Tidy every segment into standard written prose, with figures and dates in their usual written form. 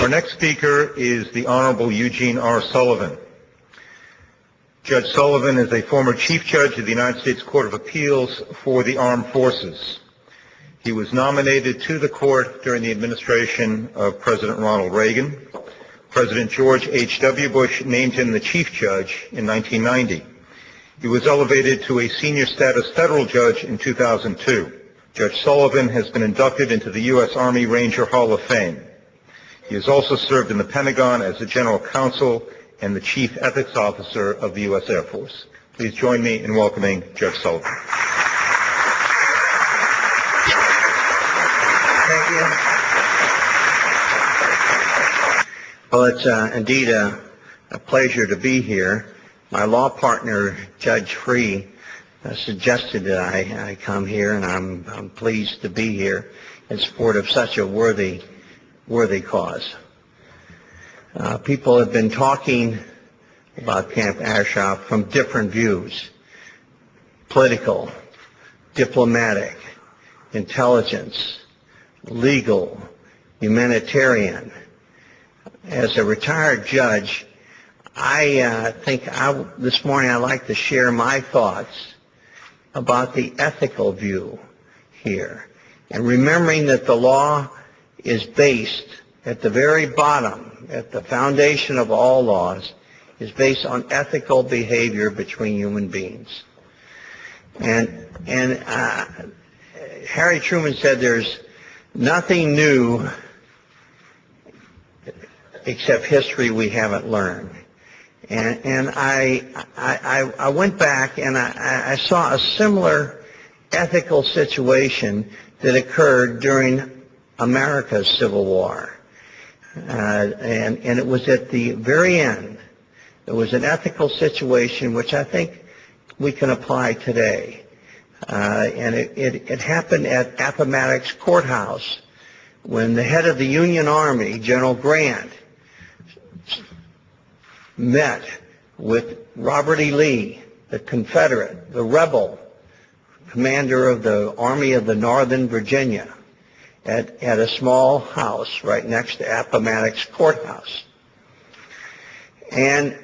next speaker is the Honorable Eugene R. Sullivan. Judge Sullivan is a former Chief Judge of the United States Court of Appeals for the Armed Forces. He was nominated to the court during the administration of President Ronald Reagan. President George H.W. Bush named him the Chief Judge in 1990. He was elevated to a senior status federal judge in 2002. Judge Sullivan has been inducted into the U.S. Army Ranger Hall of Fame. He has also served in the Pentagon as the General Counsel and the Chief Ethics Officer of the U.S. Air Force. Please join me in welcoming Judge Sullivan. Thank you. Well, it's indeed a pleasure to be here. My law partner, Judge Free, suggested that I come here, and I'm pleased to be here in support of such a worthy cause. People have been talking about Camp Ashraf from different views: political, diplomatic, intelligence, legal, humanitarian. As a retired judge, I think this morning I'd like to share my thoughts about the ethical view here, and remembering that the law is based at the very bottom, at the foundation of all laws, is based on ethical behavior between human beings. And Harry Truman said there's nothing new except history we haven't learned. And I went back and I saw a similar ethical situation that occurred during America's Civil War. And it was at the very end. It was an ethical situation which I think we can apply today. And it happened at Appomattox Courthouse when the head of the Union Army, General Grant, met with Robert E. Lee, the Confederate, the rebel commander of the Army of the Northern Virginia, at a small house right next to Appomattox Courthouse. And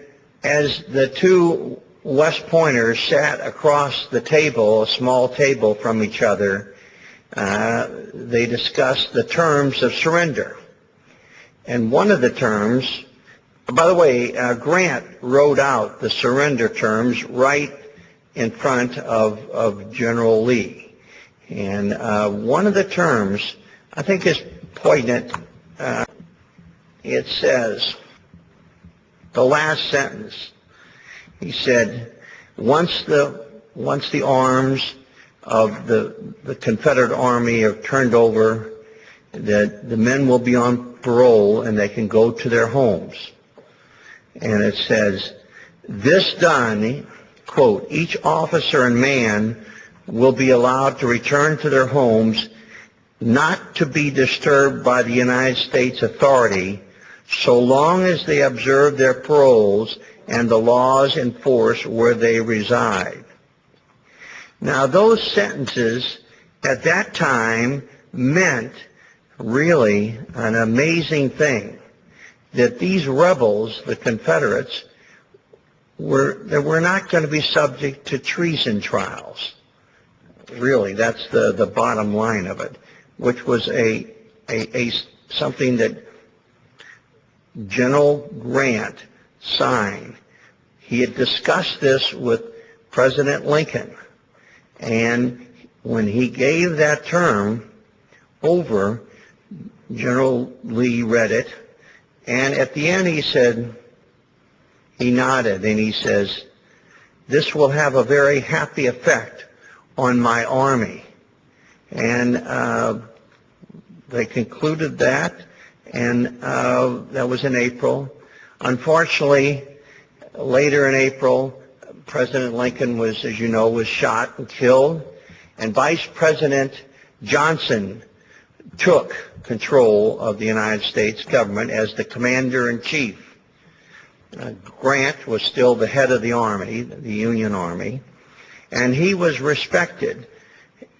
as the two West Pointers sat across the table, a small table from each other, they discussed the terms of surrender. And one of the terms, by the way, Grant wrote out the surrender terms right in front of General Lee. And one of the terms I think is poignant. It says, the last sentence, he said, once the arms of the Confederate Army are turned over, that the men will be on parole and they can go to their homes. And it says, this done, quote, each officer and man will be allowed to return to their homes, not to be disturbed by the United States authority, so long as they observe their paroles and the laws in force where they reside. Now, those sentences at that time meant really an amazing thing, that these rebels, the Confederates, were not going to be subject to treason trials. Really, that's the bottom line of it, which was something that General Grant signed. He had discussed this with President Lincoln, and when he gave that term over, General Lee read it, and at the end he said, he nodded and he says, this will have a very happy effect on my army. And they concluded that, and that was in April. Unfortunately, later in April, President Lincoln was, as you know, was shot and killed, and Vice President Johnson took control of the United States government as the commander-in-chief. Grant was still the head of the Army, the Union Army, and he was respected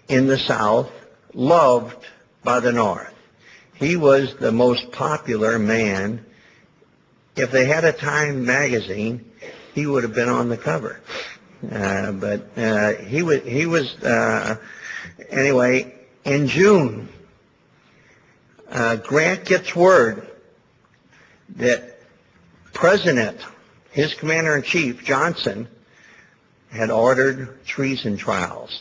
in the South, loved by the North. He was the most popular man. If they had a Time magazine, he would have been on the cover. But he was anyway, in June, Grant gets word that President, his commander-in-chief, Johnson, had ordered treason trials.